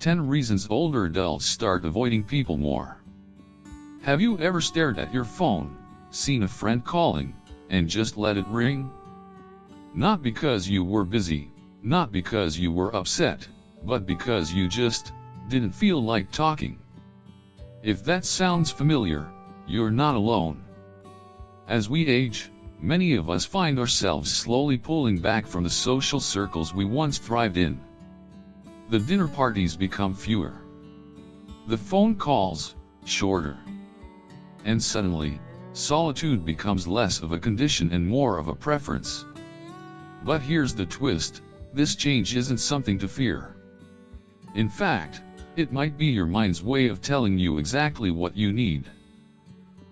10 Reasons Older Adults Start Avoiding People More. Have you ever stared at your phone, seen a friend calling, and just let it ring? Not because you were busy, not because you were upset, but because you just didn't feel like talking. If that sounds familiar, you're not alone. As we age, many of us find ourselves slowly pulling back from the social circles we once thrived in. The dinner parties become fewer. The phone calls, shorter. And suddenly, solitude becomes less of a condition and more of a preference. But here's the twist, this change isn't something to fear. In fact, it might be your mind's way of telling you exactly what you need.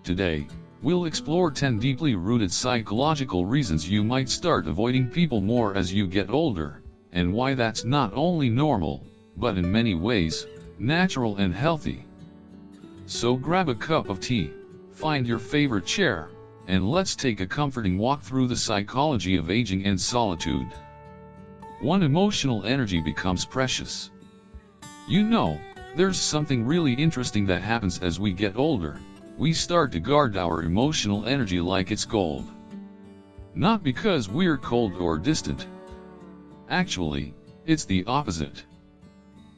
Today, we'll explore 10 deeply rooted psychological reasons you might start avoiding people more as you get older, and why that's not only normal, but in many ways, natural and healthy. So grab a cup of tea, find your favorite chair, and let's take a comforting walk through the psychology of aging and solitude. 1. Emotional energy becomes precious. You know, there's something really interesting that happens as we get older. We start to guard our emotional energy like it's gold. Not because we're cold or distant. Actually, it's the opposite.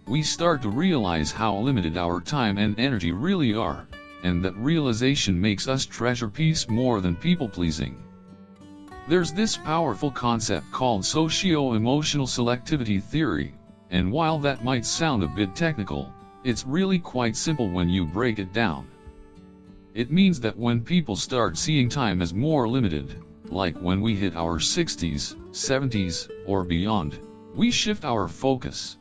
We start to realize how limited our time and energy really are, and that realization makes us treasure peace more than people-pleasing. There's this powerful concept called socio-emotional selectivity theory, and while that might sound a bit technical, it's really quite simple when you break it down. It means that when people start seeing time as more limited, like when we hit our 60s, 70s, or beyond, we shift our focus.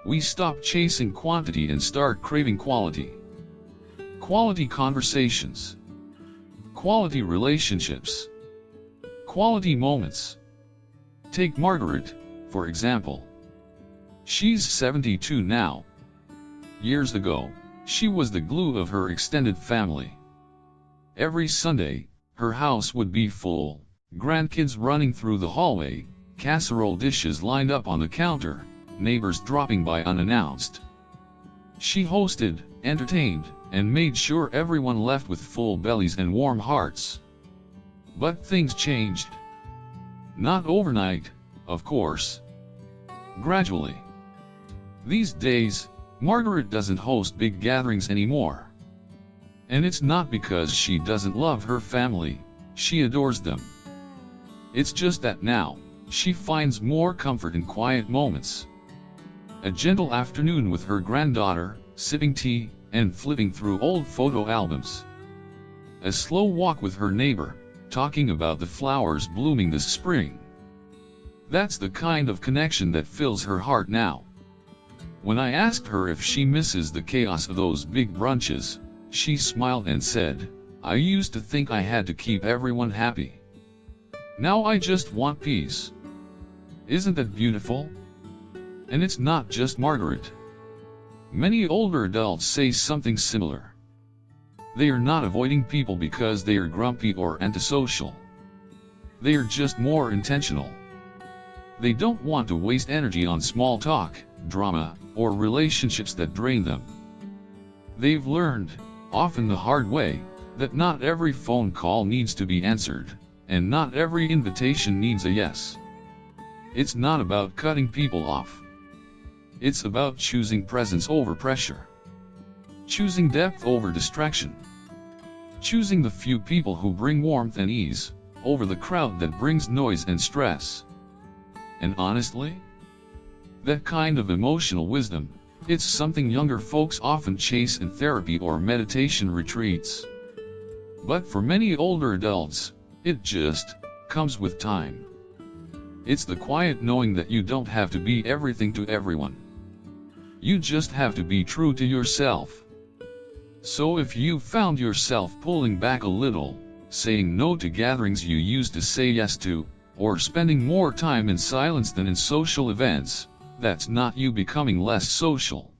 We stop chasing quantity and start craving quality. Quality conversations. Quality relationships. Quality moments. Take Margaret, for example. She's 72 now. Years ago, she was the glue of her extended family. Every Sunday, her house would be full, grandkids running through the hallway, casserole dishes lined up on the counter, neighbors dropping by unannounced. She hosted, entertained, and made sure everyone left with full bellies and warm hearts. But things changed. Not overnight, of course. Gradually. These days, Margaret doesn't host big gatherings anymore. And it's not because she doesn't love her family, she adores them. It's just that now, she finds more comfort in quiet moments. A gentle afternoon with her granddaughter, sipping tea, and flipping through old photo albums. A slow walk with her neighbor, talking about the flowers blooming this spring. That's the kind of connection that fills her heart now. When I asked her if she misses the chaos of those big brunches, she smiled and said, "I used to think I had to keep everyone happy. Now I just want peace." Isn't that beautiful? And it's not just Margaret. Many older adults say something similar. They are not avoiding people because they are grumpy or antisocial. They are just more intentional. They don't want to waste energy on small talk, drama, or relationships that drain them. They've learned, often the hard way, that not every phone call needs to be answered, and not every invitation needs a yes. It's not about cutting people off. It's about choosing presence over pressure. Choosing depth over distraction. Choosing the few people who bring warmth and ease, over the crowd that brings noise and stress. And honestly, that kind of emotional wisdom, it's something younger folks often chase in therapy or meditation retreats. But for many older adults, it just comes with time. It's the quiet knowing that you don't have to be everything to everyone. You just have to be true to yourself. So if you found yourself pulling back a little, saying no to gatherings you used to say yes to, or spending more time in silence than in social events, that's not you becoming less social.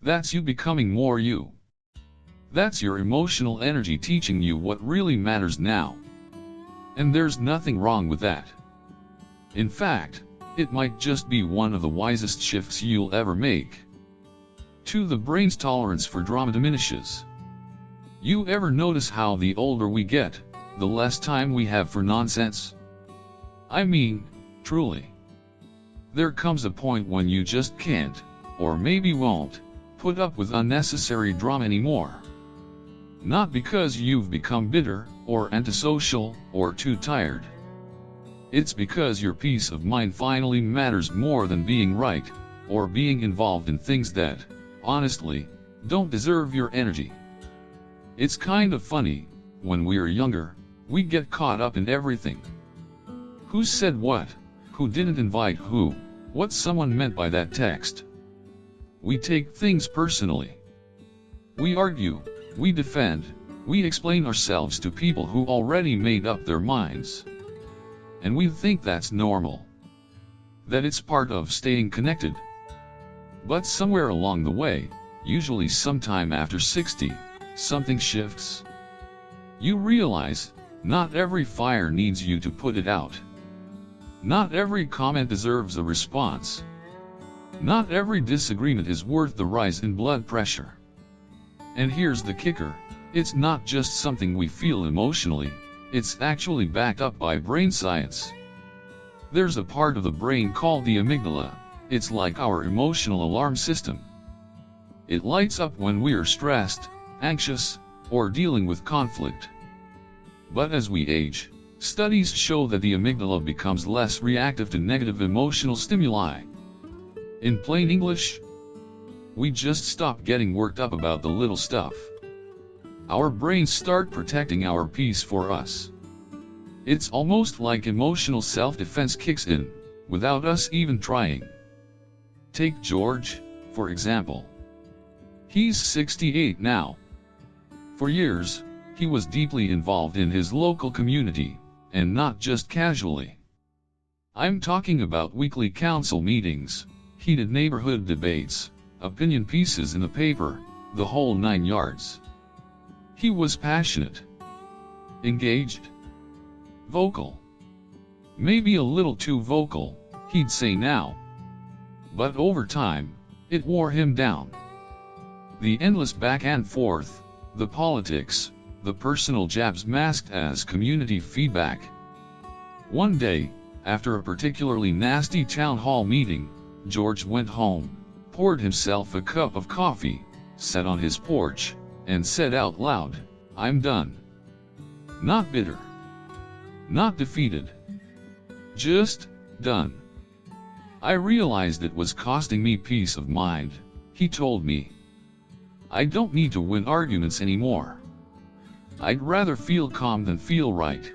That's you becoming more you. That's your emotional energy teaching you what really matters now. And there's nothing wrong with that. In fact, it might just be one of the wisest shifts you'll ever make. 2. The brain's tolerance for drama diminishes. You ever notice how the older we get, the less time we have for nonsense? I mean, truly. There comes a point when you just can't, or maybe won't, put up with unnecessary drama anymore. Not because you've become bitter, or antisocial, or too tired. It's because your peace of mind finally matters more than being right, or being involved in things that, honestly, don't deserve your energy. It's kind of funny, when we're younger, we get caught up in everything. Who said what? Who didn't invite who? What someone meant by that text? We take things personally. We argue, we defend, we explain ourselves to people who already made up their minds. And we think that's normal. That it's part of staying connected. But somewhere along the way, usually sometime after 60, something shifts. You realize, not every fire needs you to put it out. Not every comment deserves a response. Not every disagreement is worth the rise in blood pressure. And here's the kicker, it's not just something we feel emotionally, it's actually backed up by brain science. There's a part of the brain called the amygdala, it's like our emotional alarm system. It lights up when we're stressed, anxious, or dealing with conflict. But as we age, studies show that the amygdala becomes less reactive to negative emotional stimuli. In plain English, we just stop getting worked up about the little stuff. Our brains start protecting our peace for us. It's almost like emotional self-defense kicks in, without us even trying. Take George, for example. He's 68 now. For years, he was deeply involved in his local community, and not just casually. I'm talking about weekly council meetings, heated neighborhood debates, opinion pieces in the paper, the whole 9 yards. He was passionate, engaged, vocal. Maybe a little too vocal, he'd say now. But over time, it wore him down. The endless back and forth, the politics, the personal jabs masked as community feedback. One day, after a particularly nasty town hall meeting, George went home, poured himself a cup of coffee, sat on his porch, and said out loud, "I'm done." Not bitter. Not defeated. Just done. I realized it was costing me peace of mind, he told me. I don't need to win arguments anymore. I'd rather feel calm than feel right.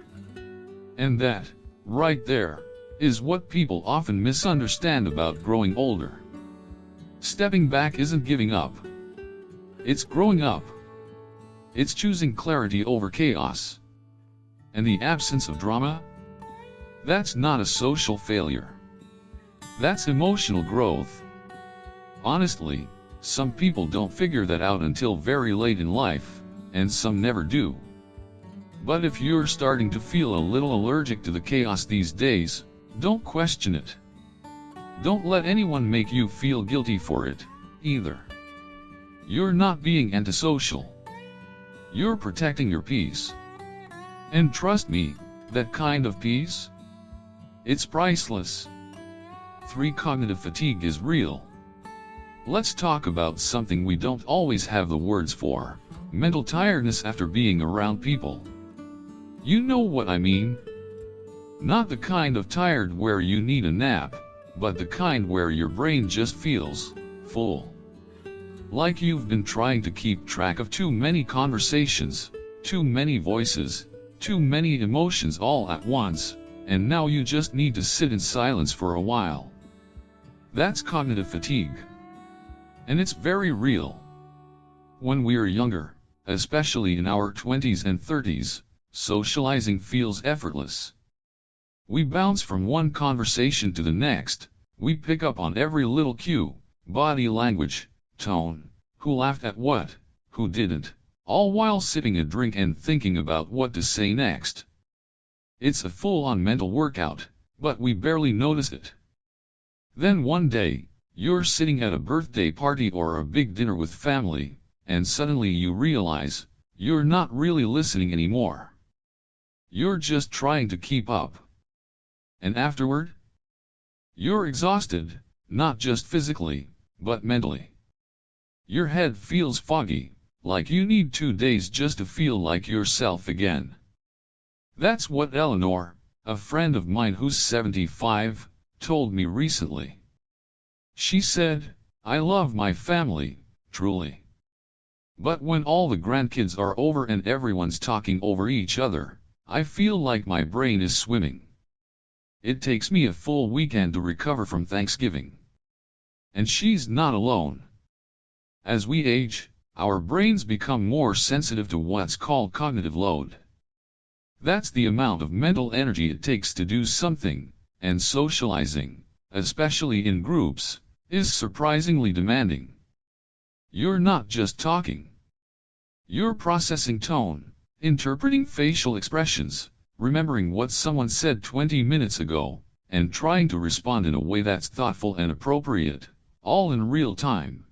And that, right there, is what people often misunderstand about growing older. Stepping back isn't giving up. It's growing up. It's choosing clarity over chaos. And the absence of drama? That's not a social failure. That's emotional growth. Honestly, some people don't figure that out until very late in life, and some never do. But if you're starting to feel a little allergic to the chaos these days, don't question it. Don't let anyone make you feel guilty for it, either. You're not being antisocial. You're protecting your peace. And trust me, that kind of peace? It's priceless. 3. Cognitive fatigue is real. Let's talk about something we don't always have the words for: mental tiredness after being around people. You know what I mean? Not the kind of tired where you need a nap, but the kind where your brain just feels full. Like you've been trying to keep track of too many conversations, too many voices, too many emotions all at once, and now you just need to sit in silence for a while. That's cognitive fatigue. And it's very real. When we're younger, especially in our 20s and 30s, socializing feels effortless. We bounce from one conversation to the next, we pick up on every little cue, body language, tone, who laughed at what, who didn't, all while sipping a drink and thinking about what to say next. It's a full-on mental workout, but we barely notice it. Then one day, you're sitting at a birthday party or a big dinner with family, and suddenly you realize, you're not really listening anymore. You're just trying to keep up. And afterward? You're exhausted, not just physically, but mentally. Your head feels foggy, like you need 2 days just to feel like yourself again. That's what Eleanor, a friend of mine who's 75, told me recently. She said, I love my family, truly. But when all the grandkids are over and everyone's talking over each other, I feel like my brain is swimming. It takes me a full weekend to recover from Thanksgiving. And she's not alone. As we age, our brains become more sensitive to what's called cognitive load. That's the amount of mental energy it takes to do something, and socializing, especially in groups, is surprisingly demanding. You're not just talking. You're processing tone, interpreting facial expressions, remembering what someone said 20 minutes ago, and trying to respond in a way that's thoughtful and appropriate, all in real time.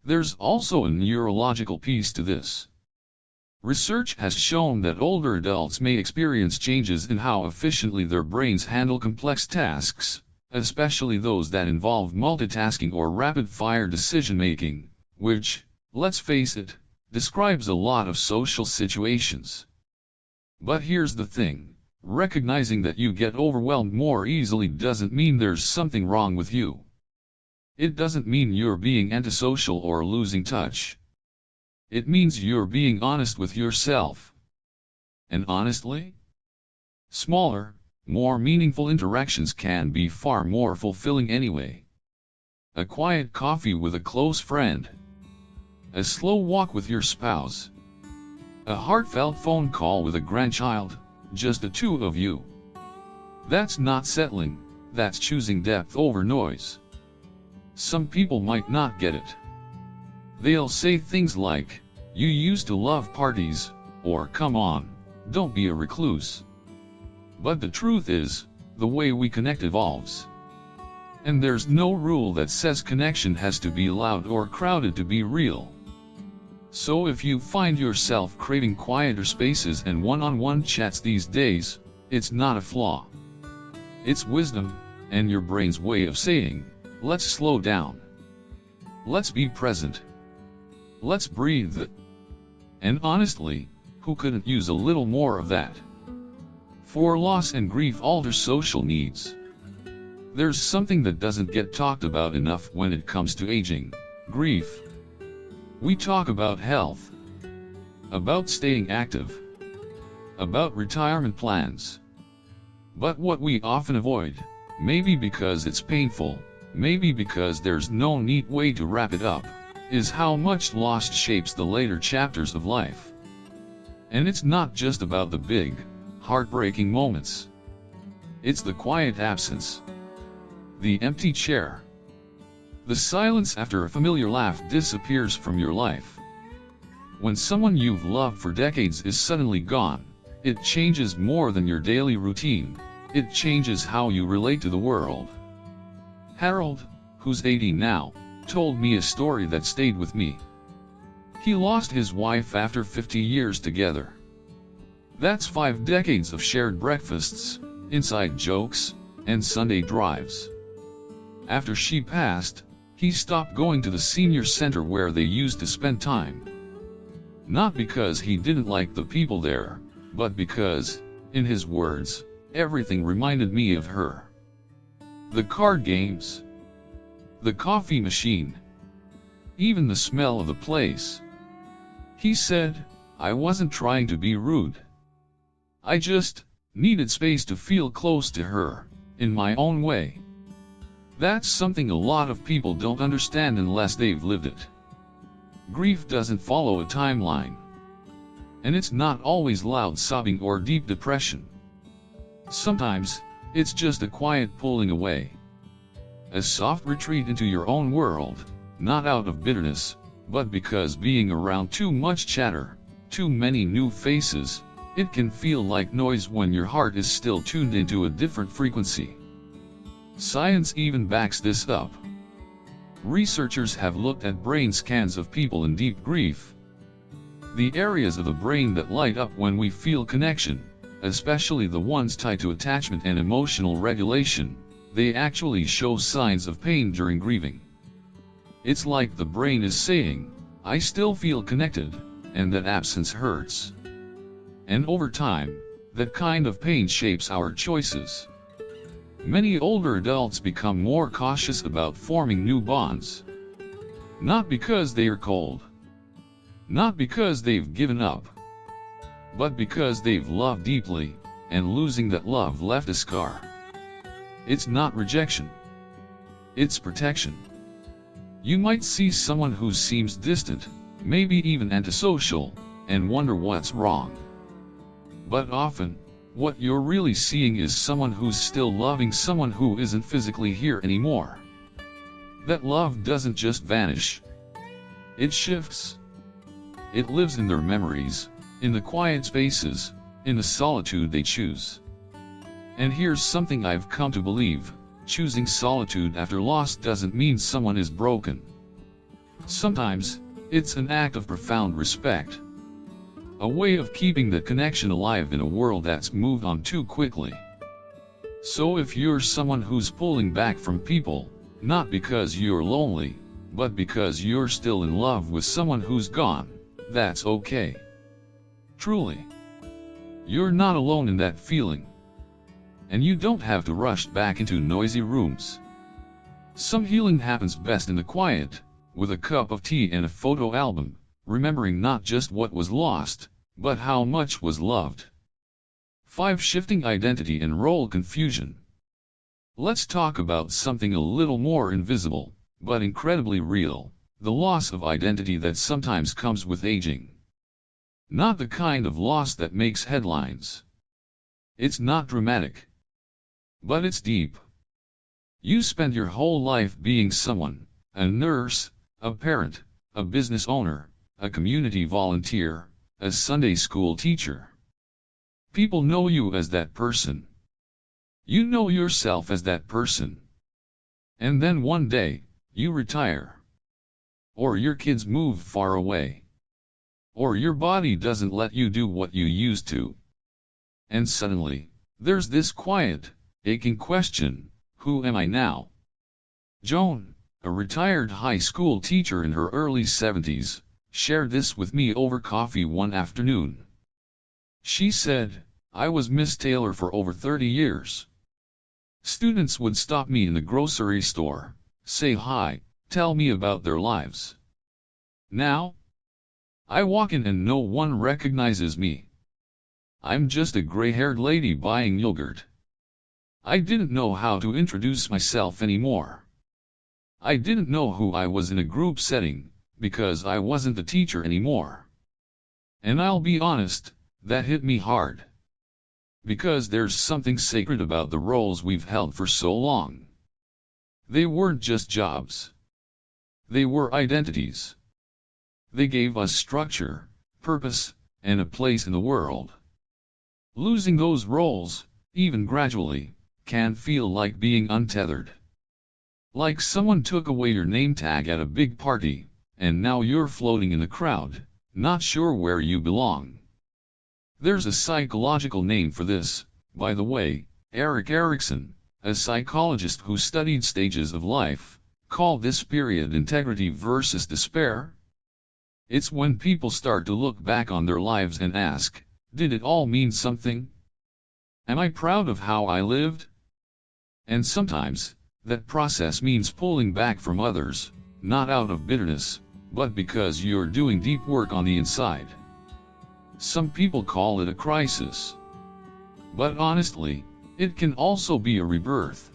There's also a neurological piece to this. Research has shown that older adults may experience changes in how efficiently their brains handle complex tasks, especially those that involve multitasking or rapid-fire decision-making, which, let's face it, describes a lot of social situations. But here's the thing, recognizing that you get overwhelmed more easily doesn't mean there's something wrong with you. It doesn't mean you're being antisocial or losing touch. It means you're being honest with yourself. And honestly, smaller, more meaningful interactions can be far more fulfilling anyway. A quiet coffee with a close friend. A slow walk with your spouse. A heartfelt phone call with a grandchild, just the two of you. That's not settling, that's choosing depth over noise. Some people might not get it. They'll say things like, you used to love parties, or come on, don't be a recluse. But the truth is, the way we connect evolves. And there's no rule that says connection has to be loud or crowded to be real. So if you find yourself craving quieter spaces and one-on-one chats these days, it's not a flaw. It's wisdom, and your brain's way of saying, let's slow down. Let's be present. Let's breathe. And honestly, who couldn't use a little more of that? For loss and grief alter social needs. There's something that doesn't get talked about enough when it comes to aging, grief. We talk about health, about staying active, about retirement plans. But what we often avoid, maybe because it's painful, maybe because there's no neat way to wrap it up, is how much loss shapes the later chapters of life. And it's not just about the big, heartbreaking moments. It's the quiet absence. The empty chair. The silence after a familiar laugh disappears from your life. When someone you've loved for decades is suddenly gone, it changes more than your daily routine, it changes how you relate to the world. Harold, who's 80 now, told me a story that stayed with me. He lost his wife after 50 years together. That's 5 decades of shared breakfasts, inside jokes, and Sunday drives. After she passed, he stopped going to the senior center where they used to spend time. Not because he didn't like the people there, but because, in his words, everything reminded me of her. The card games, the coffee machine, even the smell of the place. He said, I wasn't trying to be rude. I just needed space to feel close to her, in my own way. That's something a lot of people don't understand unless they've lived it. Grief doesn't follow a timeline. And it's not always loud sobbing or deep depression. Sometimes, it's just a quiet pulling away. A soft retreat into your own world, not out of bitterness, but because being around too much chatter, too many new faces, it can feel like noise when your heart is still tuned into a different frequency. Science even backs this up. Researchers have looked at brain scans of people in deep grief. The areas of the brain that light up when we feel connection, especially the ones tied to attachment and emotional regulation, they actually show signs of pain during grieving. It's like the brain is saying, I still feel connected, and that absence hurts. And over time, that kind of pain shapes our choices. Many older adults become more cautious about forming new bonds. Not because they are cold. Not because they've given up. But because they've loved deeply, and losing that love left a scar. It's not rejection. It's protection. You might see someone who seems distant, maybe even antisocial, and wonder what's wrong. But often, what you're really seeing is someone who's still loving someone who isn't physically here anymore. That love doesn't just vanish. It shifts. It lives in their memories, in the quiet spaces, in the solitude they choose. And here's something I've come to believe: choosing solitude after loss doesn't mean someone is broken. Sometimes, it's an act of profound respect. A way of keeping that connection alive in a world that's moved on too quickly. So if you're someone who's pulling back from people, not because you're lonely, but because you're still in love with someone who's gone, that's okay. Truly. You're not alone in that feeling. And you don't have to rush back into noisy rooms. Some healing happens best in the quiet, with a cup of tea and a photo album, remembering not just what was lost, but how much was loved. 5. Shifting identity and role confusion. Let's talk about something a little more invisible, but incredibly real: the loss of identity that sometimes comes with aging. Not the kind of loss that makes headlines. It's not dramatic. But it's deep. You spend your whole life being someone: a nurse, a parent, a business owner, a community volunteer, a Sunday school teacher. People know you as that person. You know yourself as that person. And then one day, you retire. Or your kids move far away. Or your body doesn't let you do what you used to. And suddenly, there's this quiet, aching question: who am I now? Joan, a retired high school teacher in her early 70s, shared this with me over coffee one afternoon. She said, I was Miss Taylor for over 30 years. Students would stop me in the grocery store, say hi, tell me about their lives. Now, I walk in and no one recognizes me. I'm just a gray-haired lady buying yogurt. I didn't know how to introduce myself anymore. I didn't know who I was in a group setting, because I wasn't the teacher anymore. And I'll be honest, that hit me hard. Because there's something sacred about the roles we've held for so long. They weren't just jobs. They were identities. They gave us structure, purpose, and a place in the world. Losing those roles, even gradually, can feel like being untethered. Like someone took away your name tag at a big party, and now you're floating in the crowd, not sure where you belong. There's a psychological name for this, by the way. Erik Erikson, a psychologist who studied stages of life, called this period integrity versus despair. It's when people start to look back on their lives and ask, did it all mean something? Am I proud of how I lived? And sometimes, that process means pulling back from others, not out of bitterness, but because you're doing deep work on the inside. Some people call it a crisis. But honestly, it can also be a rebirth.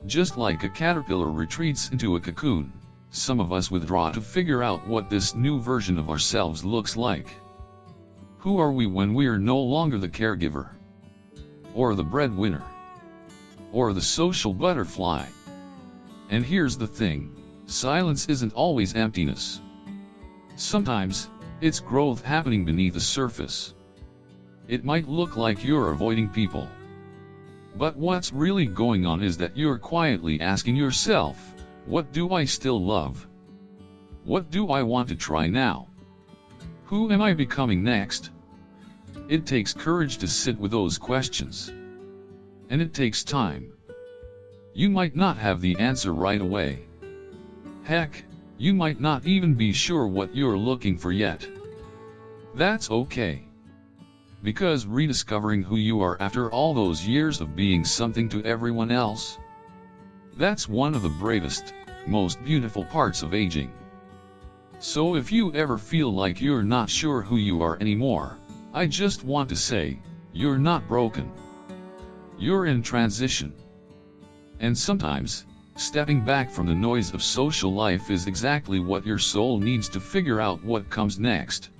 Just like a caterpillar retreats into a cocoon, some of us withdraw to figure out what this new version of ourselves looks like. Who are we when we're no longer the caregiver? Or the breadwinner? Or the social butterfly? And here's the thing: silence isn't always emptiness. Sometimes, it's growth happening beneath the surface. It might look like you're avoiding people. But what's really going on is that you're quietly asking yourself, what do I still love? What do I want to try now? Who am I becoming next? It takes courage to sit with those questions. And it takes time. You might not have the answer right away. Heck, you might not even be sure what you're looking for yet. That's okay. Because rediscovering who you are after all those years of being something to everyone else, that's one of the bravest, most beautiful parts of aging. So if you ever feel like you're not sure who you are anymore, I just want to say, you're not broken. You're in transition. And sometimes, stepping back from the noise of social life is exactly what your soul needs to figure out what comes next.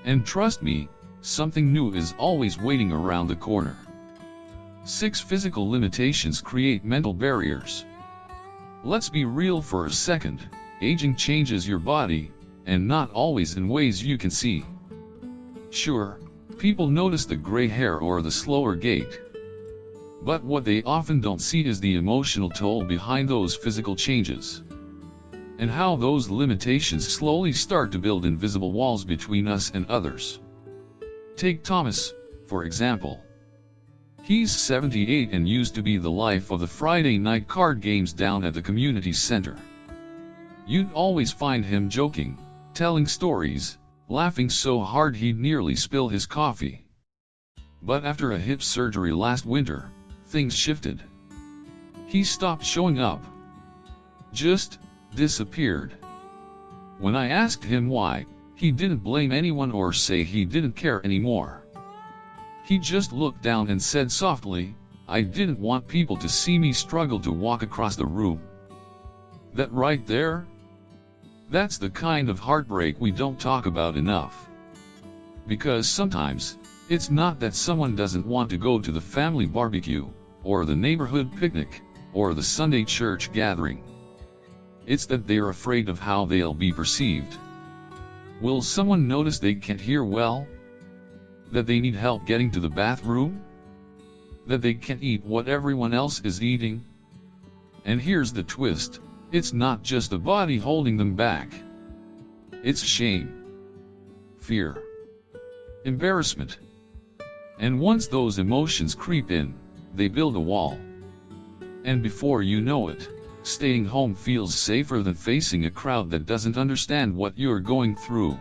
And trust me, something new is always waiting around the corner. 6 physical limitations create mental barriers. Let's be real for a second, aging changes your body, and not always in ways you can see. Sure, people notice the gray hair or the slower gait. But what they often don't see is the emotional toll behind those physical changes. And how those limitations slowly start to build invisible walls between us and others. Take Thomas, for example. He's 78 and used to be the life of the Friday night card games down at the community center. You'd always find him joking, telling stories, laughing so hard he'd nearly spill his coffee. But after a hip surgery last winter, things shifted. He stopped showing up. Just disappeared. When I asked him why, he didn't blame anyone or say he didn't care anymore. He just looked down and said softly, "I didn't want people to see me struggle to walk across the room." That right there? That's the kind of heartbreak we don't talk about enough. Because sometimes, it's not that someone doesn't want to go to the family barbecue, or the neighborhood picnic, or the Sunday church gathering. It's that they're afraid of how they'll be perceived. Will someone notice they can't hear well? That they need help getting to the bathroom? That they can't eat what everyone else is eating? And here's the twist, it's not just the body holding them back. It's shame, fear, embarrassment. And once those emotions creep in, they build a wall. And before you know it, staying home feels safer than facing a crowd that doesn't understand what you're going through.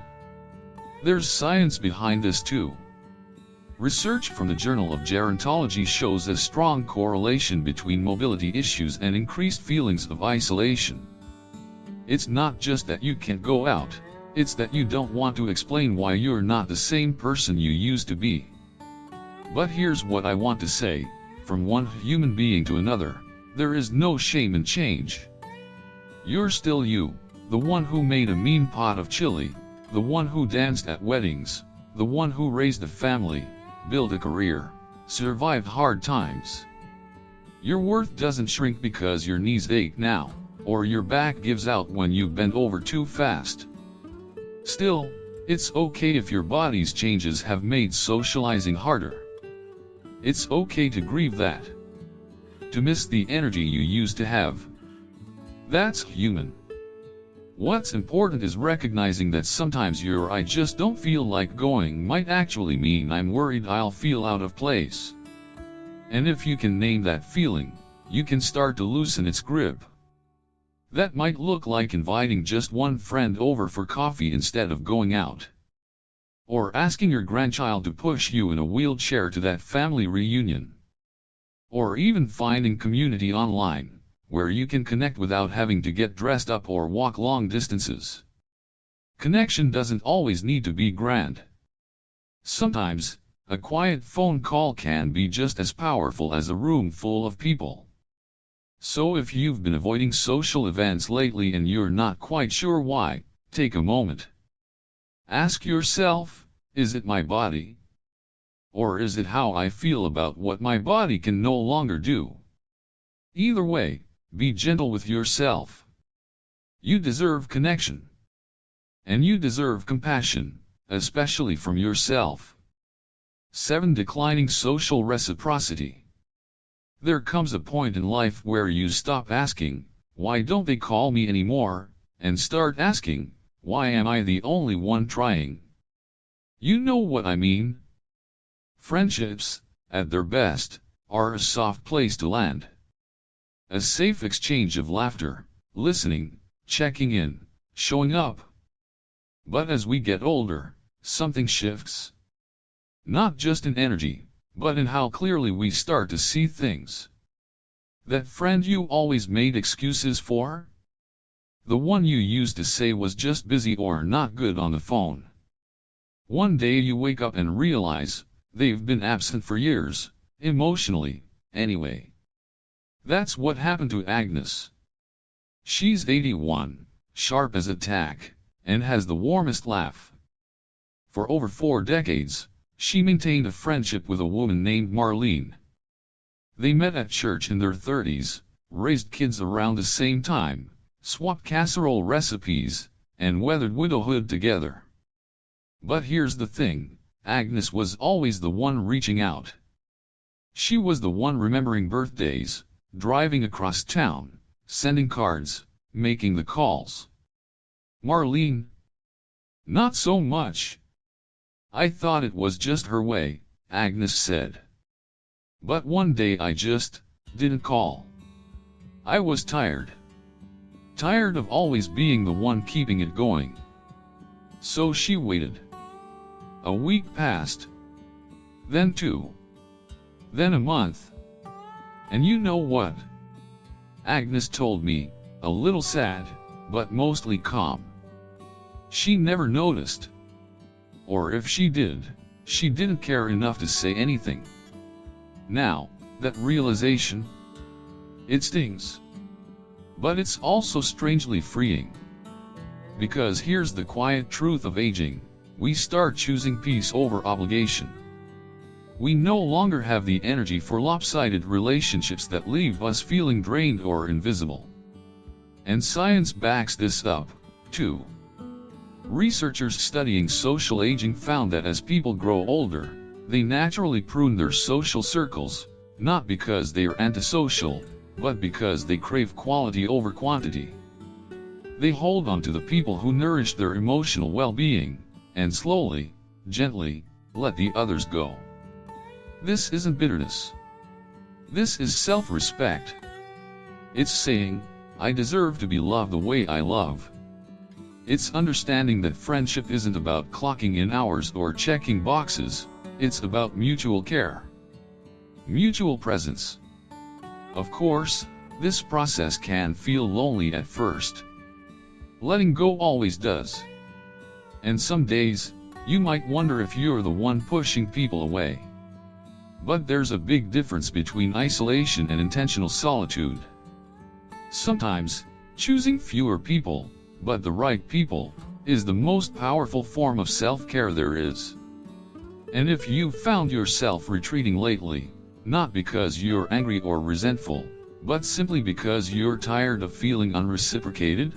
There's science behind this too. Research from the Journal of Gerontology shows a strong correlation between mobility issues and increased feelings of isolation. It's not just that you can't go out, it's that you don't want to explain why you're not the same person you used to be. But here's what I want to say, from one human being to another, there is no shame in change. You're still you, the one who made a mean pot of chili, the one who danced at weddings, the one who raised a family, built a career, survived hard times. Your worth doesn't shrink because your knees ache now, or your back gives out when you bend over too fast. Still, it's okay if your body's changes have made socializing harder. It's okay to grieve that. To miss the energy you used to have. That's human. What's important is recognizing that sometimes your "I just don't feel like going" might actually mean "I'm worried I'll feel out of place." And if you can name that feeling, you can start to loosen its grip. That might look like inviting just one friend over for coffee instead of going out. Or asking your grandchild to push you in a wheelchair to that family reunion. Or even finding community online, where you can connect without having to get dressed up or walk long distances. Connection doesn't always need to be grand. Sometimes, a quiet phone call can be just as powerful as a room full of people. So if you've been avoiding social events lately and you're not quite sure why, take a moment. Ask yourself, is it my body? Or is it how I feel about what my body can no longer do? Either way, be gentle with yourself. You deserve connection. And you deserve compassion, especially from yourself. 7. Declining social reciprocity. There comes a point in life where you stop asking, why don't they call me anymore, and start asking, why am I the only one trying? You know what I mean? Friendships, at their best, are a soft place to land. A safe exchange of laughter, listening, checking in, showing up. But as we get older, something shifts. Not just in energy, but in how clearly we start to see things. That friend you always made excuses for? The one you used to say was just busy or not good on the phone. One day you wake up and realize, they've been absent for years, emotionally, anyway. That's what happened to Agnes. She's 81, sharp as a tack, and has the warmest laugh. For over 4 decades, she maintained a friendship with a woman named Marlene. They met at church in their 30s, raised kids around the same time, swapped casserole recipes, and weathered widowhood together. But here's the thing, Agnes was always the one reaching out. She was the one remembering birthdays, driving across town, sending cards, making the calls. Marlene? Not so much. I thought it was just her way, Agnes said. But one day I just didn't call. I was tired. Tired of always being the one keeping it going. So she waited. A week passed. Then 2. Then a month. And you know what? Agnes told me, a little sad, but mostly calm. She never noticed. Or if she did, she didn't care enough to say anything. Now, that realization, it stings. But it's also strangely freeing. Because here's the quiet truth of aging, we start choosing peace over obligation. We no longer have the energy for lopsided relationships that leave us feeling drained or invisible. And science backs this up, too. Researchers studying social aging found that as people grow older, they naturally prune their social circles, not because they are antisocial, but because they crave quality over quantity. They hold on to the people who nourish their emotional well-being, and slowly, gently, let the others go. This isn't bitterness. This is self-respect. It's saying, I deserve to be loved the way I love. It's understanding that friendship isn't about clocking in hours or checking boxes, it's about mutual care. Mutual presence. Of course, this process can feel lonely at first. Letting go always does. And some days, you might wonder if you're the one pushing people away. But there's a big difference between isolation and intentional solitude. Sometimes, choosing fewer people, but the right people, is the most powerful form of self-care there is. And if you've found yourself retreating lately, not because you're angry or resentful, but simply because you're tired of feeling unreciprocated,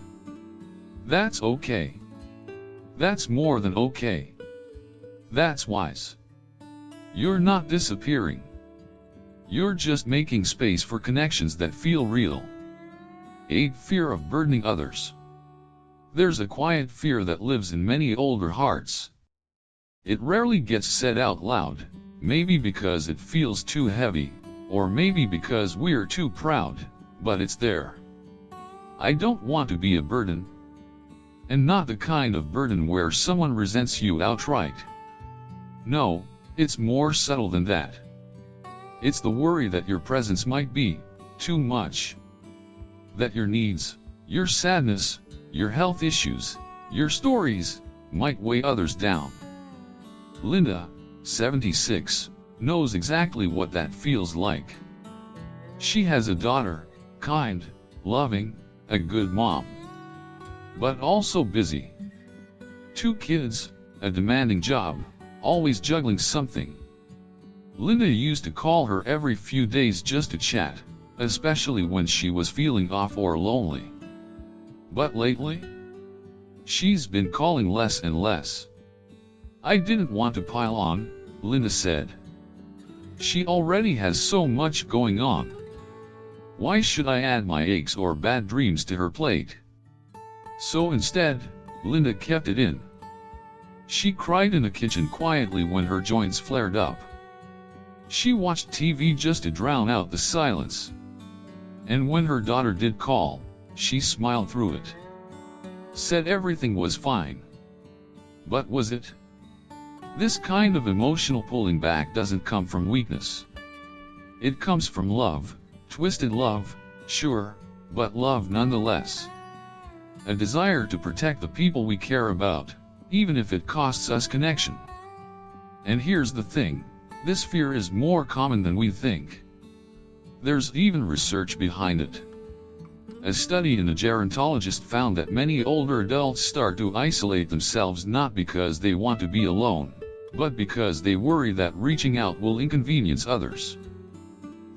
that's okay. That's more than okay. That's wise. You're not disappearing. You're just making space for connections that feel real. 8. Fear of burdening others. There's a quiet fear that lives in many older hearts. It rarely gets said out loud, maybe because it feels too heavy, or maybe because we're too proud, but it's there. I don't want to be a burden. And not the kind of burden where someone resents you outright. No, it's more subtle than that. It's the worry that your presence might be too much. That your needs, your sadness, your health issues, your stories, might weigh others down. Linda, 76, knows exactly what that feels like. She has a daughter, kind, loving, a good mom. But also busy. 2 kids, a demanding job, always juggling something. Linda used to call her every few days just to chat, especially when she was feeling off or lonely. But lately, she's been calling less and less. I didn't want to pile on, Linda said. She already has so much going on. Why should I add my aches or bad dreams to her plate? So instead, Linda kept it in. She cried in the kitchen quietly when her joints flared up. She watched TV just to drown out the silence. And when her daughter did call, she smiled through it. Said everything was fine. But was it? This kind of emotional pulling back doesn't come from weakness. It comes from love, twisted love, sure, but love nonetheless. A desire to protect the people we care about, even if it costs us connection. And here's the thing, this fear is more common than we think. There's even research behind it. A study in a gerontologist found that many older adults start to isolate themselves not because they want to be alone, but because they worry that reaching out will inconvenience others.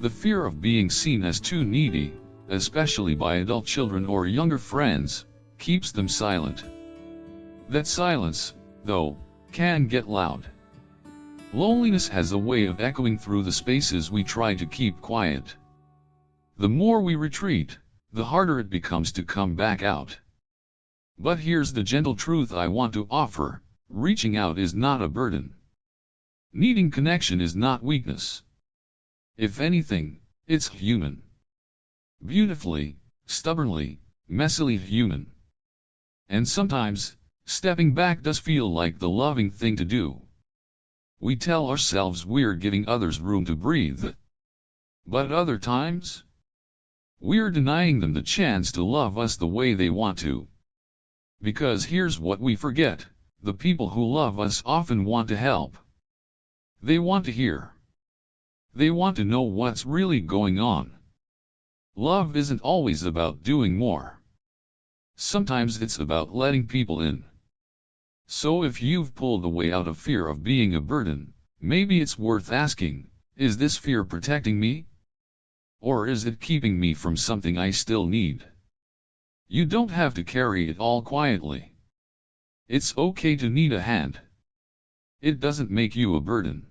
The fear of being seen as too needy, especially by adult children or younger friends, keeps them silent. That silence, though, can get loud. Loneliness has a way of echoing through the spaces we try to keep quiet. The more we retreat, the harder it becomes to come back out. But here's the gentle truth I want to offer: reaching out is not a burden. Needing connection is not weakness. If anything, it's human. Beautifully, stubbornly, messily human. And sometimes, stepping back does feel like the loving thing to do. We tell ourselves we're giving others room to breathe. But other times, we're denying them the chance to love us the way they want to. Because here's what we forget: the people who love us often want to help. They want to hear. They want to know what's really going on. Love isn't always about doing more. Sometimes it's about letting people in. So if you've pulled away out of fear of being a burden, maybe it's worth asking, is this fear protecting me? Or is it keeping me from something I still need? You don't have to carry it all quietly. It's okay to need a hand. It doesn't make you a burden.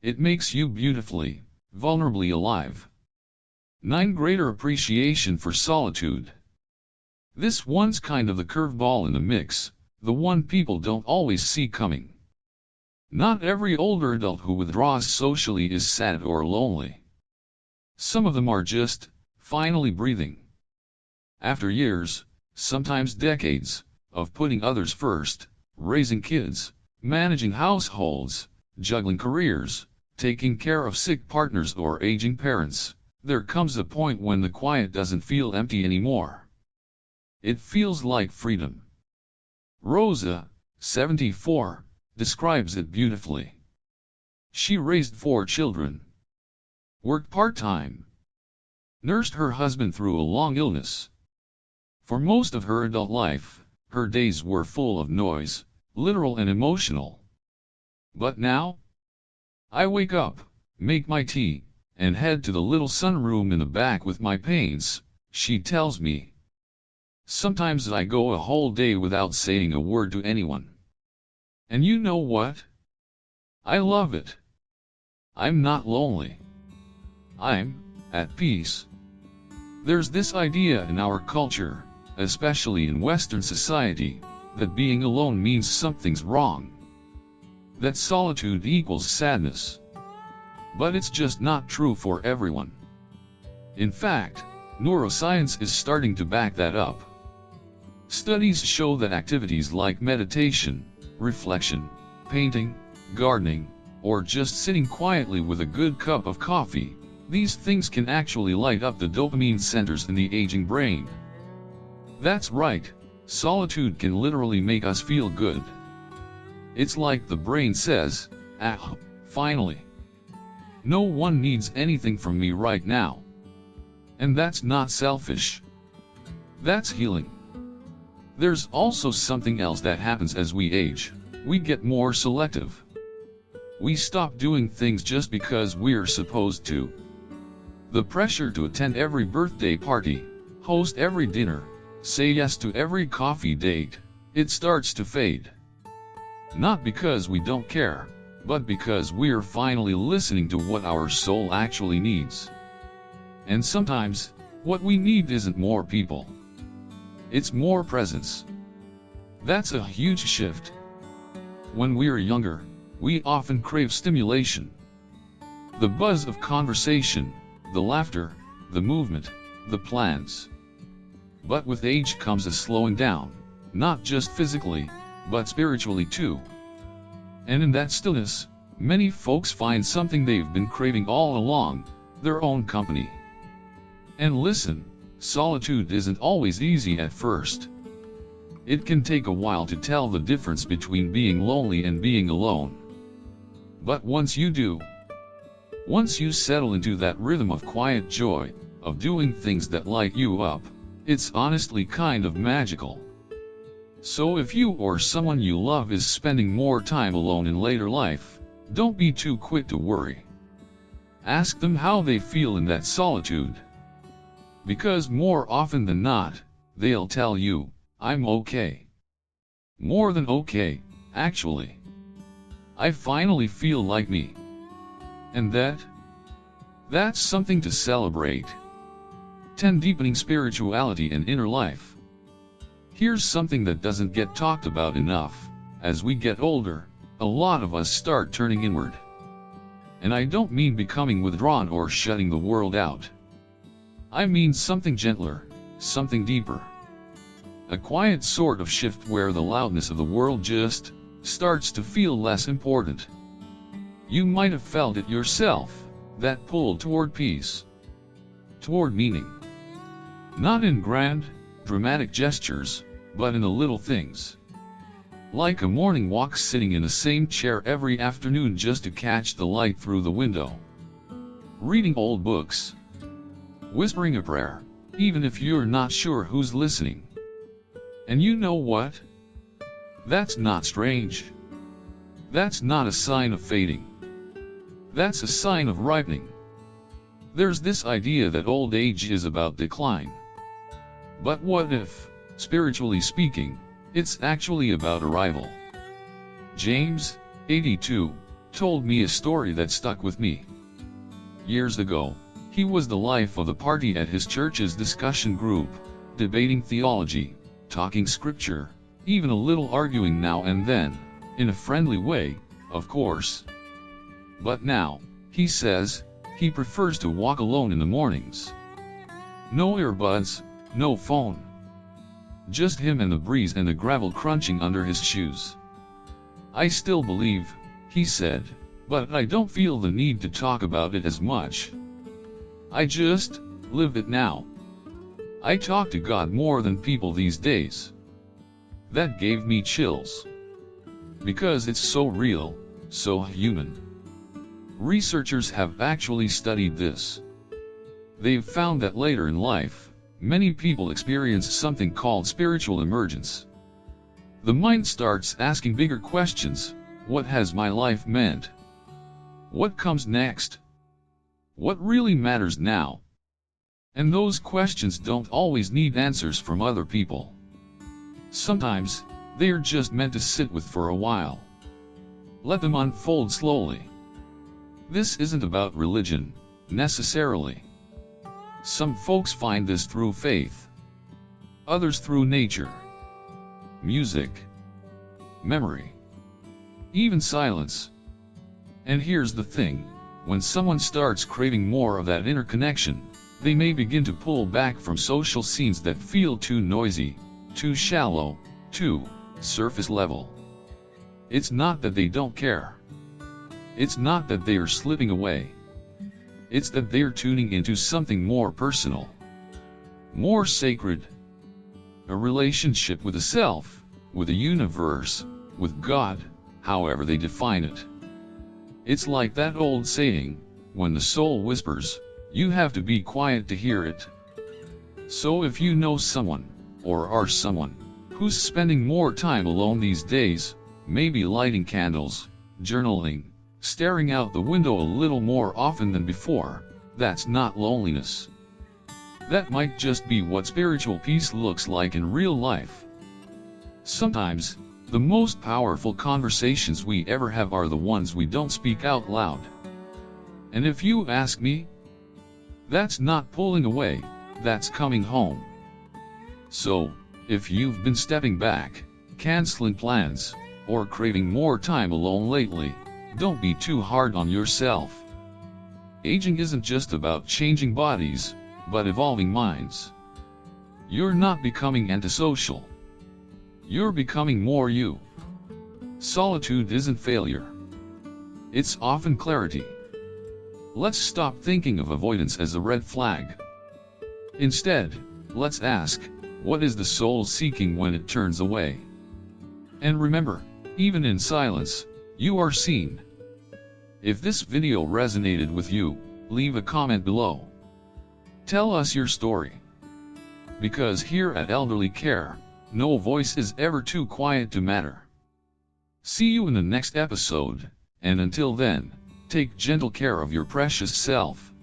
It makes you beautifully, vulnerably alive. 9. Greater appreciation for solitude. This one's kind of the curveball in the mix, the one people don't always see coming. Not every older adult who withdraws socially is sad or lonely. Some of them are just, finally breathing. After years, sometimes decades, of putting others first, raising kids, managing households, juggling careers, taking care of sick partners or aging parents, there comes a point when the quiet doesn't feel empty anymore. It feels like freedom. Rosa, 74, describes it beautifully. She raised 4 children, worked part-time, nursed her husband through a long illness. For most of her adult life, her days were full of noise, literal and emotional. But now, I wake up, make my tea, and head to the little sunroom in the back with my paints, she tells me. Sometimes I go a whole day without saying a word to anyone. And you know what? I love it. I'm not lonely. I'm at peace. There's this idea in our culture, especially in Western society, that being alone means something's wrong. That solitude equals sadness. But it's just not true for everyone. In fact, neuroscience is starting to back that up. Studies show that activities like meditation, reflection, painting, gardening, or just sitting quietly with a good cup of coffee, these things can actually light up the dopamine centers in the aging brain. That's right, solitude can literally make us feel good. It's like the brain says, "Ah, finally. No one needs anything from me right now." And that's not selfish. That's healing. There's also something else that happens as we age. We get more selective. We stop doing things just because we're supposed to. The pressure to attend every birthday party, host every dinner, say yes to every coffee date, it starts to fade. Not because we don't care, but because we're finally listening to what our soul actually needs. And sometimes, what we need isn't more people. It's more presence. That's a huge shift. When we're younger, we often crave stimulation. The buzz of conversation, the laughter, the movement, the plans. But with age comes a slowing down, not just physically, but spiritually too. And in that stillness, many folks find something they've been craving all along, their own company. And listen, solitude isn't always easy at first. It can take a while to tell the difference between being lonely and being alone. But once you do, once you settle into that rhythm of quiet joy, of doing things that light you up, it's honestly kind of magical. So if you or someone you love is spending more time alone in later life, don't be too quick to worry. Ask them how they feel in that solitude. Because more often than not, they'll tell you, I'm okay. More than okay, actually. I finally feel like me. And that's something to celebrate. 10 Deepening spirituality and inner life. Here's something that doesn't get talked about enough. As we get older, a lot of us start turning inward. And I don't mean becoming withdrawn or shutting the world out. I mean something gentler, something deeper. A quiet sort of shift where the loudness of the world just starts to feel less important. You might have felt it yourself, that pull toward peace, toward meaning. Not in grand, dramatic gestures, but in the little things. Like a morning walk, sitting in the same chair every afternoon just to catch the light through the window. Reading old books. Whispering a prayer, even if you're not sure who's listening. And you know what? That's not strange. That's not a sign of fading. That's a sign of ripening. There's this idea that old age is about decline. But what if, spiritually speaking, it's actually about arrival? James, 82, told me a story that stuck with me. Years ago, he was the life of the party at his church's discussion group, debating theology, talking scripture, even a little arguing now and then, in a friendly way, of course. But now, he says, he prefers to walk alone in the mornings. No earbuds, no phone. Just him and the breeze and the gravel crunching under his shoes. I still believe, he said, but I don't feel the need to talk about it as much. I just live it now. I talk to God more than people these days. That gave me chills. Because it's so real, so human. Researchers have actually studied this. They've found that later in life, many people experience something called spiritual emergence. The mind starts asking bigger questions. What has my life meant? What comes next? What really matters now? And those questions don't always need answers from other people. Sometimes, they are just meant to sit with for a while. Let them unfold slowly. This isn't about religion, necessarily. Some folks find this through faith. Others through nature, music, memory, even silence. And here's the thing, when someone starts craving more of that inner connection, they may begin to pull back from social scenes that feel too noisy, too shallow, too surface level. It's not that they don't care. It's not that they are slipping away. It's that they're tuning into something more personal, more sacred. A relationship with the self, with the universe, with God, however they define it. It's like that old saying, when the soul whispers, you have to be quiet to hear it. So if you know someone, or are someone, who's spending more time alone these days, maybe lighting candles, journaling, staring out the window a little more often than before, that's not loneliness. That might just be what spiritual peace looks like in real life. Sometimes, the most powerful conversations we ever have are the ones we don't speak out loud. And if you ask me, That's not pulling away, that's coming home. So, if you've been stepping back, canceling plans, or craving more time alone lately, don't be too hard on yourself. Aging isn't just about changing bodies, but evolving minds. You're not becoming antisocial. You're becoming more you. Solitude isn't failure. It's often clarity. Let's stop thinking of avoidance as a red flag. Instead, let's ask, what is the soul seeking when it turns away? And remember, even in silence, you are seen. If this video resonated with you, leave a comment below. Tell us your story. Because here at Elderly Care, no voice is ever too quiet to matter. See you in the next episode, and until then, take gentle care of your precious self.